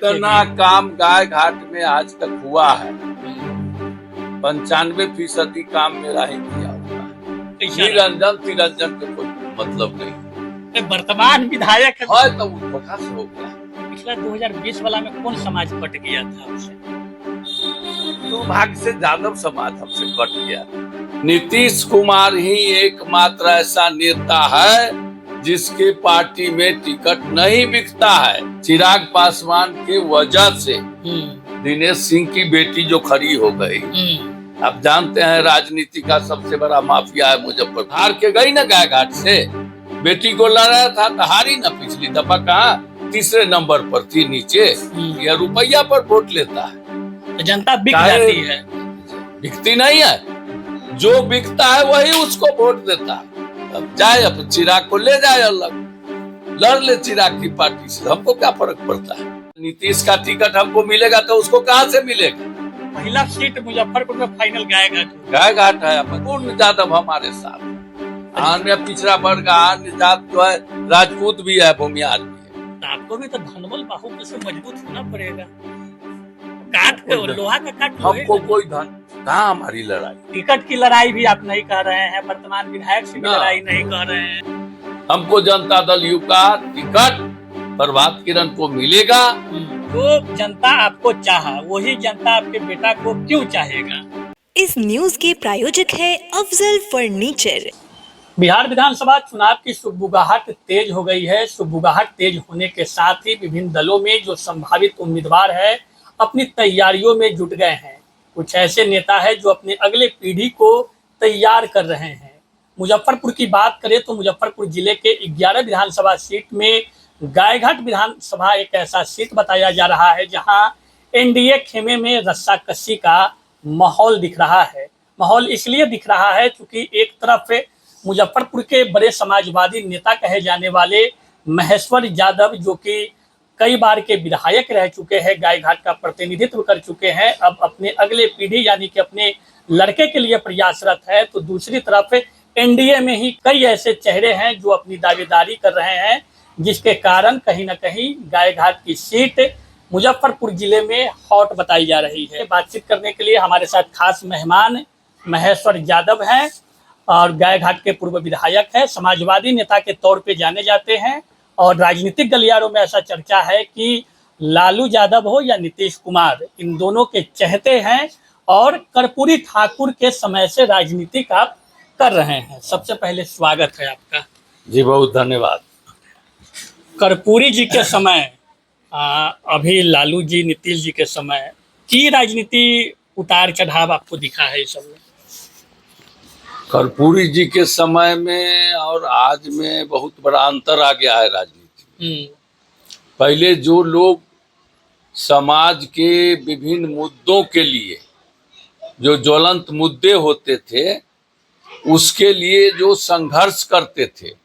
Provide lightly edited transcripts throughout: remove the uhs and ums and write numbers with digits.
इतना काम गाय घाट में आज तक हुआ है, 95% काम मेरा ही किया हुआ है। निरंजन के कोई मतलब नहीं। वर्तमान विधायक है तो वो धोखा से हो गया। पिछला 2020 वाला में कौन समाज कट गया था उससे? तो भाग्य से यादव समाज हमसे कट गया। नीतीश कुमार ही एकमात्र ऐसा नेता है जिसके पार्टी में टिकट नहीं बिकता है। चिराग पासवान के वजह से दिनेश सिंह की बेटी जो खड़ी हो गई, आप जानते हैं राजनीति का सबसे बड़ा माफिया है मुजफ्फरपुर। हार के गई ना गाय घाट से, बेटी को लड़ा था तो हारी ना। पिछली दफा कहा तीसरे नंबर पर थी नीचे। यह रुपया पर वोट लेता है तो जनता बिक जाती है, बिकती नहीं है। जो बिकता है वही उसको वोट देता है। अब जाए अब चिराग को ले जाए, अलग लड़ ले चिराग की पार्टी से, हमको क्या फर्क पड़ता है। नीतीश का टिकट हमको मिलेगा तो उसको कहाँ से मिलेगा। महिला सीट मुजफ्फरपुर में फाइनल गाय घाट है। पूर्ण यादव हमारे साथ, अन्य पिछड़ा वर्ग अन्य जात जो है, राजपूत भी है, भूमियार भी है। तो आपको भी तो धनबल बाहु से मजबूत होना पड़ेगा। काट के लोहा का काट हमको कोई धन कहाँ हमारी लड़ाई। टिकट की लड़ाई भी आप नहीं कर रहे हैं, वर्तमान विधायक से भी लड़ाई नहीं कर रहे हैं। हमको जनता दल यू का टिकट प्रभात किरण को मिलेगा। तो जनता आपको चाहा, वही जनता आपके बेटा को क्यों चाहेगा? इस न्यूज के प्रायोजक है अफजल फर्नीचर। बिहार विधानसभा चुनाव की सुगबुगाहट तेज हो गई है। सुगबुगाहट तेज होने के साथ ही विभिन्न दलों में जो संभावित उम्मीदवार है अपनी तैयारियों में जुट गए हैं। कुछ ऐसे नेता है जो अपने अगले पीढ़ी को तैयार कर रहे हैं। मुजफ्फरपुर की बात करें तो मुजफ्फरपुर जिले के 11 विधानसभा सीट में गायघाट विधानसभा एक ऐसा सीट बताया जा रहा है जहां एनडीए खेमे में रस्साकसी का माहौल दिख रहा है। माहौल इसलिए दिख रहा है क्योंकि एक तरफ मुजफ्फरपुर के बड़े समाजवादी नेता कहे जाने वाले महेश्वर यादव, जो कि कई बार के विधायक रह चुके हैं, गायघाट का प्रतिनिधित्व कर चुके हैं, अब अपने अगले पीढ़ी यानी कि अपने लड़के के लिए प्रयासरत है। तो दूसरी तरफ एनडीए में ही कई ऐसे चेहरे हैं जो अपनी दावेदारी कर रहे हैं, जिसके कारण कहीं ना कहीं गायघाट की सीट मुजफ्फरपुर जिले में हॉट बताई जा रही है। बातचीत करने के लिए हमारे साथ खास मेहमान महेश्वर यादव हैं और गायघाट के पूर्व विधायक है, समाजवादी नेता के तौर पे जाने जाते हैं और राजनीतिक गलियारों में ऐसा चर्चा है कि लालू यादव हो या नीतीश कुमार, इन दोनों के चहेते हैं और कर्पूरी ठाकुर के समय से राजनीति का कर रहे हैं। सबसे पहले स्वागत है आपका। जी बहुत धन्यवाद। कर्पूरी जी के समय, अभी लालू जी नीतीश जी के समय की राजनीति उतार चढ़ाव आपको दिखा है इस सब में? कर्पूरी जी के समय में और आज में बहुत बड़ा अंतर आ गया है राजनीति में। पहले जो लोग समाज के विभिन्न मुद्दों के लिए, जो ज्वलंत मुद्दे होते थे, उसके लिए जो संघर्ष करते थे,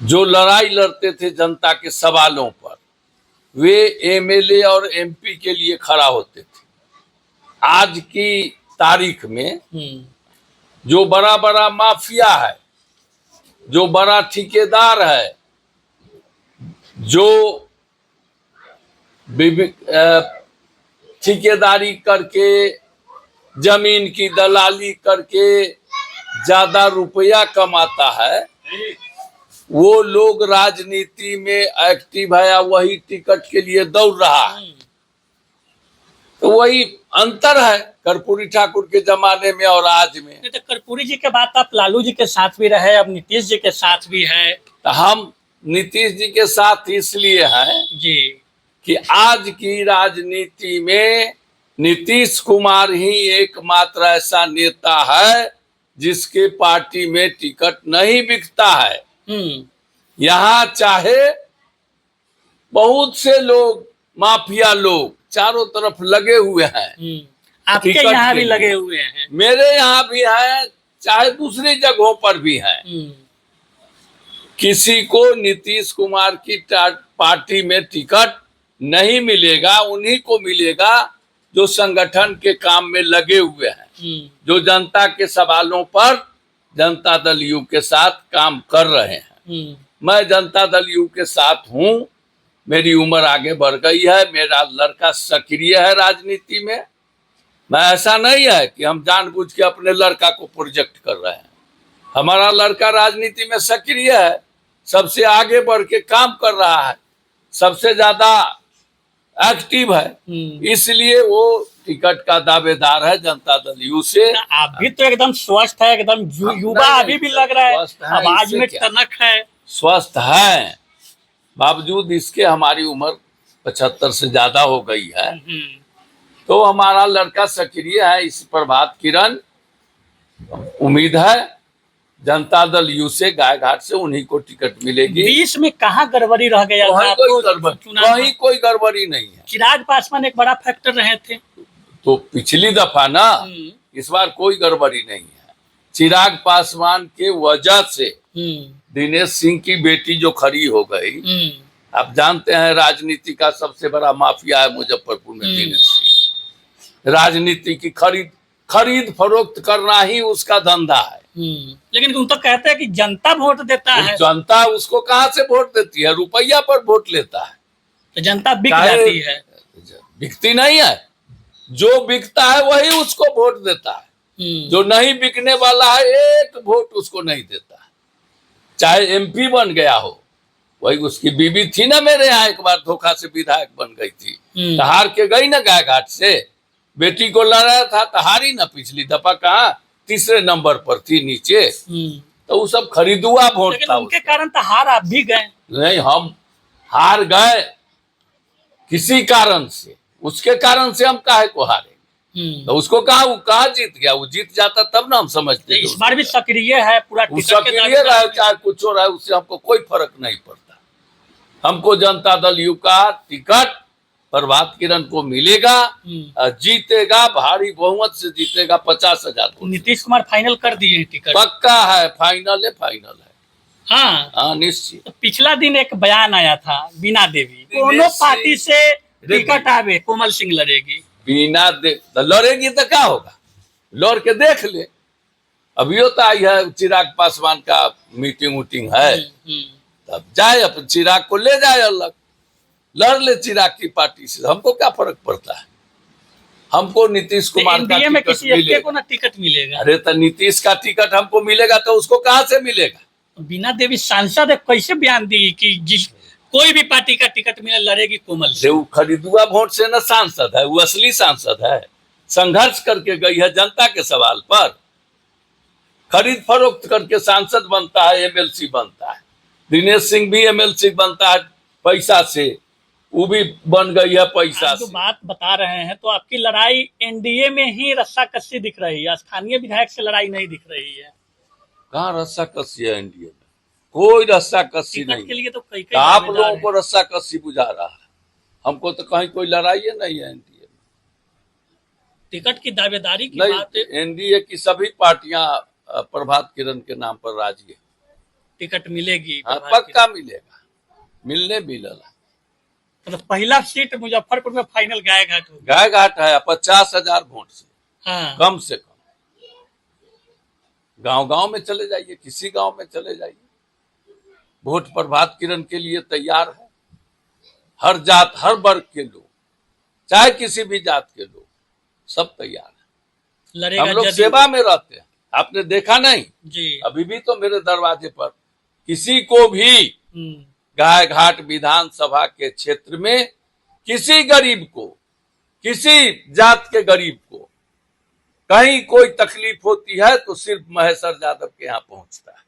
जो लड़ाई लड़ते थे जनता के सवालों पर, वे एमएलए और एमपी के लिए खड़ा होते थे। आज की तारीख में जो बड़ा बड़ा माफिया है, जो बड़ा ठेकेदार है, जो ठेकेदारी करके जमीन की दलाली करके ज्यादा रुपया कमाता है, वो लोग राजनीति में एक्टिव है, वही टिकट के लिए दौड़ रहा है। तो वही अंतर है कर्पूरी ठाकुर के जमाने में और आज में। तो कर्पूरी जी के बाद आप लालू जी के साथ भी रहे, अब नीतीश जी के साथ भी है। तो हम नीतीश जी के साथ इसलिए हैं जी कि आज की राजनीति में नीतीश कुमार ही एकमात्र ऐसा नेता है जिसके पार्टी में टिकट नहीं बिकता है। यहाँ चाहे बहुत से लोग, माफिया लोग चारों तरफ लगे हुए हैं। आपके यहाँ भी लगे हुए हैं, मेरे यहाँ भी है, चाहे दूसरी जगहों पर भी है। किसी को नीतीश कुमार की पार्टी में टिकट नहीं मिलेगा, उन्हीं को मिलेगा जो संगठन के काम में लगे हुए हैं, जो जनता के सवालों पर जनता दल यू के साथ काम कर रहे हैं। मैं जनता दल यू के साथ हूँ मेरी उम्र आगे बढ़ गई है, मेरा लड़का सक्रिय है राजनीति में। मैं ऐसा नहीं है कि हम जानबूझ के अपने लड़का को प्रोजेक्ट कर रहे हैं। हमारा लड़का राजनीति में सक्रिय है, सबसे आगे बढ़ के काम कर रहा है, सबसे ज्यादा एक्टिव है, इसलिए वो टिकट का दावेदार है जनता दल यू से। आप भी तो एकदम स्वस्थ है, एकदम युवा अभी भी लग रहा है, आवाज में टनक है। स्वस्थ है, बावजूद इसके हमारी उम्र 75 से ज्यादा हो गई है। तो हमारा लड़का सक्रिय है। इस प्रभात किरण उम्मीद है जनता दल यू से गायघाट से उन्हीं को टिकट मिलेगी। 20 में कहाँ गड़बड़ी रह गया था? कहीं कोई गड़बड़ी नहीं है। चिराग पासवान एक बड़ा फैक्टर रहे थे, तो पिछली दफा ना, इस बार कोई गड़बड़ी नहीं है। चिराग पासवान के वजह से दिनेश सिंह की बेटी जो खड़ी हो गई, आप जानते हैं राजनीति का सबसे बड़ा माफिया है मुजफ्फरपुर में दिनेश सिंह। राजनीति की खरीद फरोख्त करना ही उसका धंधा है। लेकिन उन तो कहते हैं कि जनता वोट देता है। जनता उसको कहाँ से वोट देती है? रुपया पर वोट लेता है। तो जनता बिक जाती है। बिकती नहीं है, जो बिकता है वही उसको वोट देता है। जो नहीं बिकने वाला है एक वोट उसको नहीं देता है। चाहे एमपी बन गया हो, वही उसकी बीबी थी ना मेरे यहाँ, एक बार धोखा से विधायक बन गई थी, तो हार के गई ना गायघाट से। बेटी को लड़ाया था तो हारी ना, पिछली दफा कहाँ तीसरे नंबर पर थी नीचे। तो वो सब खरीदुआ वोट था। उनके कारण तो हार आप भी गए। नहीं, हम हार गए किसी कारण से, उसके कारण से हम काहे को हारे? तो उसको कहा जीत गया? वो जीत जाता तब ना हम समझते। इस बार भी सक्रिय है, पूरा सक्रिय रहे चाहे कुछ हो रहा है, उससे हमको कोई फर्क नहीं पड़ता। हमको जनता दल यू का टिकट प्रभात किरण को मिलेगा, जीतेगा, भारी बहुमत से जीतेगा, 50,000। नीतीश कुमार फाइनल कर दिए टिकट? पक्का है, फाइनल है। हाँ निश्चित। तो पिछला दिन एक बयान आया था, बीना देवी दोनों पार्टी से टिकट आवे, कोमल सिंह लड़ेगी। बीना लड़ेगी तो क्या होगा? लड़ के देख ले। अभी तो आई है चिराग पासवान का मीटिंग है, तब जाए अपन चिराग को ले जाए, अलग लड़ ले चिराग की पार्टी से। हमको क्या फर्क पड़ता है? हमको नीतीश कुमार का में किसी एक को ना टिकट मिलेगा। अरे तो नीतीश का टिकट हमको मिलेगा तो उसको कहाँ से मिलेगा? बीना देवी सांसद है, कैसे बयान दी कि जिस कोई भी पार्टी का टिकट मिले लड़ेगी कोमल से? वो खरीदुआ वोट से न सांसद है, वो असली सांसद है। संघर्ष करके गई है जनता के सवाल पर, खरीद फरोख्त करके सांसद बनता है, एमएलसी बनता है। दिनेश सिंह भी एमएलसी बनता है पैसा से, वो भी बन गई है पैसा से। बात बता रहे हैं तो आपकी लड़ाई एनडीए में ही रस्सा कस्सी दिख रही है, स्थानीय विधायक से लड़ाई नहीं दिख रही है। कहाँ रस्सा कस्सी है एनडीए में? कोई रस्सा कस्सी नहीं के लिए तो कई आप लोगों को रस्सा कस्सी बुझा रहा है, हमको तो कहीं कोई लड़ाई नहीं है एनडीए में। टिकट की दावेदारी की नहीं, बात है। एनडीए की सभी पार्टियां प्रभात किरण के नाम पर राजी है। टिकट मिलेगी? पक्का मिलेगा, मिलने भी लगा। मतलब पहला सीट मुजफ्फरपुर में फाइनल गायघाट होगी। गायघाट है 50,000 वोट से। हाँ। कम से कम गांव में चले जाइए, किसी गांव में चले जाइए, वोट प्रभात किरण के लिए तैयार है। हर जात हर वर्ग के लोग, चाहे किसी भी जात के लोग, सब तैयार है। हम लोग सेवा में रहते हैं, आपने देखा नहीं जी? अभी भी तो मेरे दरवाजे पर किसी को भी गायघाट विधानसभा के क्षेत्र में किसी गरीब को, किसी जात के गरीब को कहीं कोई तकलीफ होती है तो सिर्फ महेश्वर यादव के यहाँ पहुंचता है।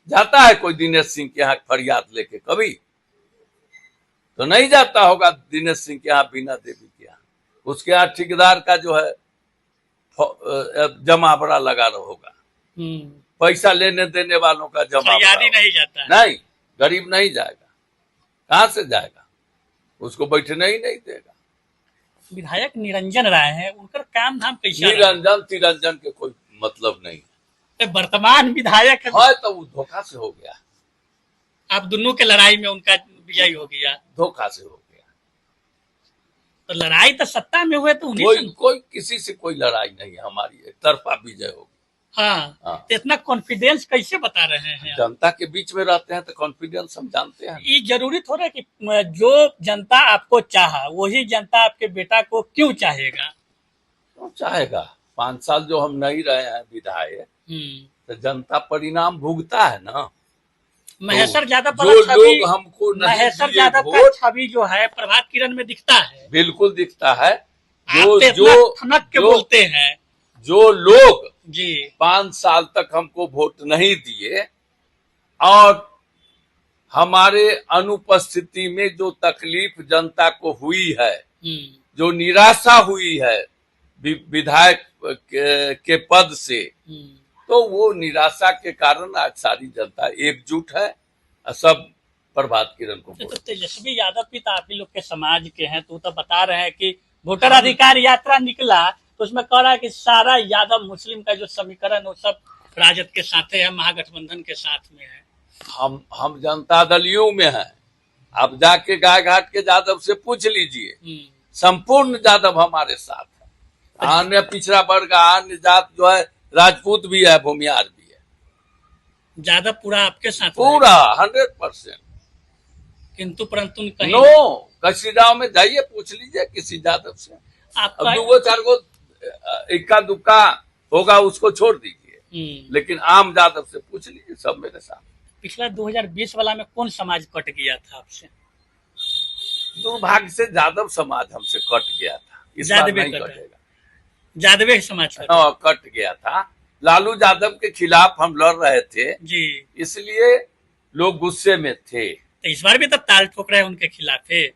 जाता है कोई दिनेश सिंह के यहाँ फरियाद लेके? कभी तो नहीं जाता होगा दिनेश सिंह के यहाँ, बीना देवी के यहाँ। उसके यहाँ ठेकेदार का जो है जमा बड़ा लगा होगा, पैसा लेने देने वालों का जमा नहीं जाता है। नहीं, गरीब नहीं जाएगा, कहाँ से जाएगा? उसको बैठने ही नहीं देगा। विधायक निरंजन राय है, उनका काम धाम कैसा? निरंजन के कोई मतलब नहीं है। वर्तमान विधायक है तो वो धोखा से हो गया। आप दोनों के लड़ाई में उनका विजय हो गया, धोखा से हो गया। तो लड़ाई तो सत्ता में हुए तो कोई किसी से कोई लड़ाई नहीं है, हमारी एक तरफा विजय होगी। हाँ, हाँ। तो इतना कॉन्फिडेंस कैसे बता रहे हैं आप? जनता के बीच में रहते हैं तो कॉन्फिडेंस हम जानते हैं। ये जरूरी थोड़ा है कि जो जनता आपको चाहा वही जनता आपके बेटा को क्यों चाहेगा? तो चाहेगा 5 साल जो हम नहीं रहे हैं विधायक, तो जनता परिणाम भुगता है ना। महेश्वर यादव जो पर छवि, लोग हमको नहीं महेश्वर दिए यादव का वोट, छवि जो है प्रभात किरण में दिखता है। बिल्कुल दिखता है। आप जो तो इतना जो ठनक के जो बोलते हैं जो लोग जी। 5 साल तक हमको वोट नहीं दिए और हमारे अनुपस्थिति में जो तकलीफ जनता को हुई है, जो निराशा हुई है विधायक के पद से, तो वो निराशा के कारण आज सारी जनता एकजुट है और सब प्रभात किरण को तो वोट। तेजस्वी यादव भी तो आप ही लोग के समाज के हैं, तो बता रहे हैं कि वोटर अधिकार यात्रा निकला तो उसमें कह रहा है कि सारा यादव मुस्लिम का जो समीकरण वो सब राजद के साथ है, महागठबंधन के साथ में है। हम जनता दलियों में हैं। आप जाके गाय घाट के यादव से पूछ लीजिए, संपूर्ण यादव हमारे साथ है। अन्य पिछड़ा वर्ग, अन्य जात जो है, राजपूत भी है, भूमियार भी है, यादव पूरा आपके साथ पूरा 100%। किंतु परंतु कहीं नो, किसी गाँव में जाइए पूछ लीजिए किसी यादव से। अब 2-4 गो इक्का दुक्का होगा उसको छोड़ दीजिए, लेकिन आम यादव से पूछ लीजिए, सब मेरे साथ। पिछला 2020 वाला में कौन समाज कट गया था आपसे? दुर्भाग्य से यादव समाज हमसे कट गया था, इस बार नहीं कटेगा। यादव समाज कट गया था। लालू यादव के खिलाफ हम लड़ रहे थे जी, इसलिए लोग गुस्से में थे। तो इस बार भी तो ताल ठोक रहे हैं उनके खिलाफ है।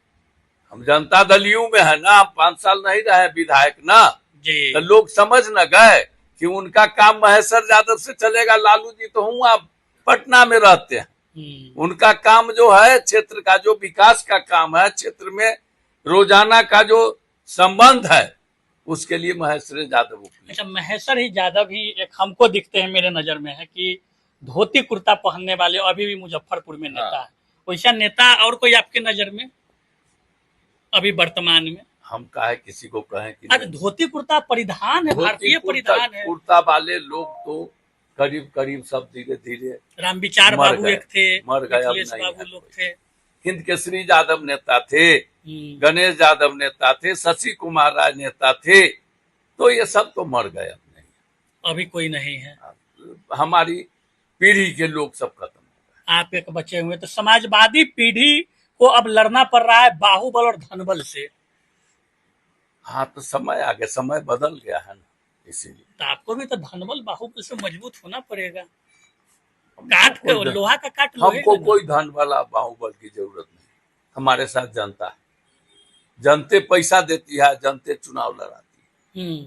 हम जनता दलियों में है ना, 5 साल नहीं रहे विधायक ना जी, तो लोग समझ न गए कि उनका काम महेश्वर यादव से चलेगा। लालू जी तो हूँ आप पटना में रहते हैं, उनका काम जो है क्षेत्र का जो विकास का काम है, क्षेत्र में रोजाना का जो संबंध है, उसके लिए महेश्वर यादव। अच्छा, महेश्वर ही यादव ही एक हमको दिखते हैं, मेरे नजर में है कि धोती कुर्ता पहनने वाले अभी भी मुजफ्फरपुर में नेता है। वैसा नेता और कोई आपके नजर में अभी वर्तमान में? हम काहे किसी को कहें कि आज धोती कुर्ता परिधान है, भारतीय परिधान है। कुर्ता वाले लोग तो करीब करीब सब धीरे धीरे रामविचार बाबू एक थे, मर गए, बाबू लोग थे, हिंद केसरी यादव नेता थे, गणेश यादव नेता थे, शशि कुमार राय नेता थे, तो ये सब तो मर गए, अब नहीं, अभी कोई नहीं है। हमारी पीढ़ी के लोग सब खत्म हो गए। आप एक बचे हुए, तो समाजवादी पीढ़ी को अब लड़ना पड़ रहा है बाहुबल और धनबल से। हाँ, तो समय आगे, समय बदल गया है ना, इसीलिए तो आपको भी तो धनबल बाहुबल से मजबूत होना पड़ेगा। काट के लोहा का काट, हमको कोई धन वाला बाहुबल की जरूरत नहीं। हमारे साथ जनता है, जनते पैसा देती है, जनते चुनाव लड़ाती है।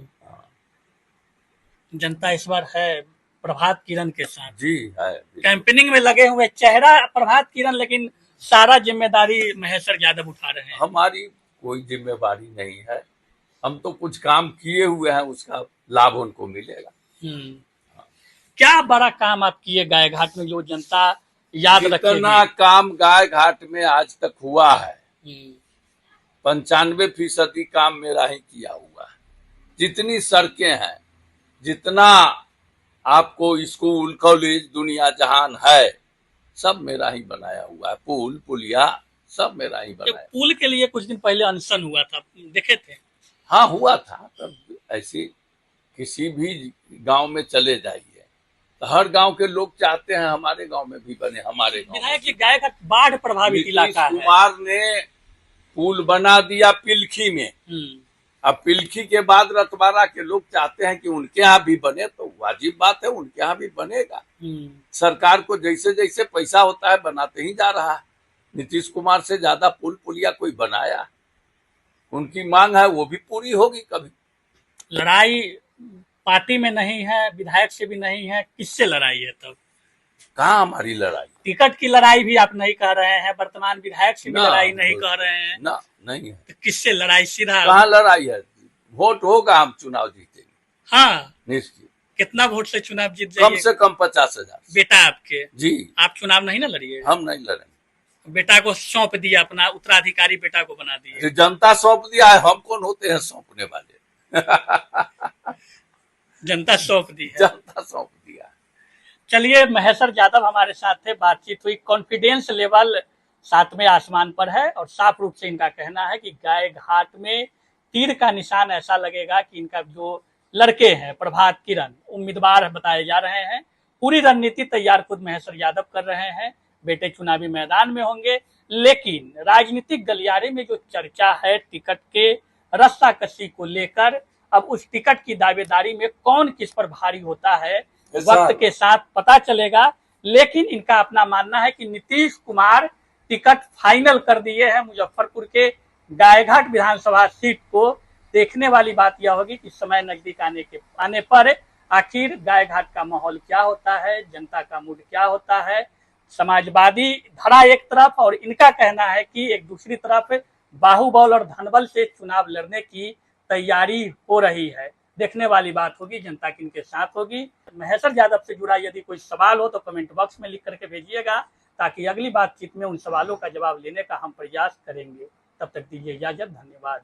जनता इस बार है प्रभात किरण के साथ। जी है, कैंपेनिंग में लगे हुए, चेहरा प्रभात किरण, लेकिन सारा जिम्मेदारी महेश्वर यादव उठा रहे हैं। हमारी कोई जिम्मेदारी नहीं है, हम तो कुछ काम किए हुए हैं, उसका लाभ उनको मिलेगा। क्या बड़ा काम आप किए गाय घाट में जो जनता याद रखेगी? जितना काम गाय घाट में आज तक हुआ है 95% काम मेरा ही किया हुआ है। जितनी सड़कें हैं, जितना आपको स्कूल कॉलेज दुनिया जहान है, सब मेरा ही बनाया हुआ है। पुल पुलिया सब मेरा ही बनाया। पुल के लिए कुछ दिन पहले अनशन हुआ था, देखे थे? हाँ, हुआ था। तब ऐसी किसी भी गांव में चले जाइए तो हर गांव के लोग चाहते हैं हमारे गांव में भी बने, हमारे गांव। विधायक जी, गाय घाट बाढ़ प्रभावित इलाका है। कुमार ने पुल बना दिया पिलखी में, अब पिलखी के बाद रतवाड़ा के लोग चाहते हैं कि उनके यहाँ भी बने, तो वाजिब बात है, उनके यहाँ भी बनेगा। सरकार को जैसे जैसे पैसा होता है बनाते ही जा रहा है। नीतीश कुमार से ज्यादा पुल पुलिया कोई बनाया, उनकी मांग है वो भी पूरी होगी कभी। लड़ाई पार्टी में नहीं है, विधायक से भी नहीं है, किससे लड़ाई है तब? कहाँ हमारी लड़ाई? टिकट की लड़ाई भी आप नहीं कह रहे हैं, वर्तमान विधायक से भी लड़ाई नहीं कह रहे हैं ना, नहीं है। तो किससे लड़ाई? सीधा कहाँ लड़ाई है? वोट होगा, हम चुनाव जीतेंगे। हाँ, निश्चित। कितना वोट से चुनाव जीत जाएंगे? कम से कम 50,000। बेटा आपके? जी। आप चुनाव नहीं ना लड़िए? हम नहीं लड़ेंगे। बेटा को सौंप दिया, अपना उत्तराधिकारी बेटा को बना दिया। जनता सौंप दिया है, हम कौन होते हैं सौंपने वाले? जनता सौंप दी है। जनता सौंप दिया। चलिए, महेश्वर यादव हमारे साथ थे, बातचीत हुई। कॉन्फिडेंस लेवल 7वें आसमान पर है और साफ रूप से इनका कहना है कि गाय घाट में तीर का निशान ऐसा लगेगा कि इनका जो लड़के हैं प्रभात किरण उम्मीदवार बताए जा रहे हैं, पूरी रणनीति तैयार खुद महेश्वर यादव कर रहे हैं। बेटे चुनावी मैदान में होंगे, लेकिन राजनीतिक गलियारे में जो चर्चा है टिकट के रस्साकसी को लेकर, अब उस टिकट की दावेदारी में कौन किस पर भारी होता है वक्त के साथ पता चलेगा। लेकिन इनका अपना मानना है कि नीतीश कुमार टिकट फाइनल कर दिए हैं मुजफ्फरपुर के गायघाट विधानसभा सीट को। देखने वाली बात यह होगी कि समय नजदीक आने पर आखिर गायघाट का माहौल क्या होता है, जनता का मूड क्या होता है। समाजवादी धड़ा एक तरफ और इनका कहना है कि एक दूसरी तरफ बाहुबल और धनबल से चुनाव लड़ने की तैयारी हो रही है। देखने वाली बात होगी, जनता किनके साथ होगी। महेश्वर यादव से जुड़ा यदि कोई सवाल हो तो कमेंट बॉक्स में लिख करके भेजिएगा, ताकि अगली बातचीत में उन सवालों का जवाब लेने का हम प्रयास करेंगे। तब तक दीजिए इजाजत, धन्यवाद।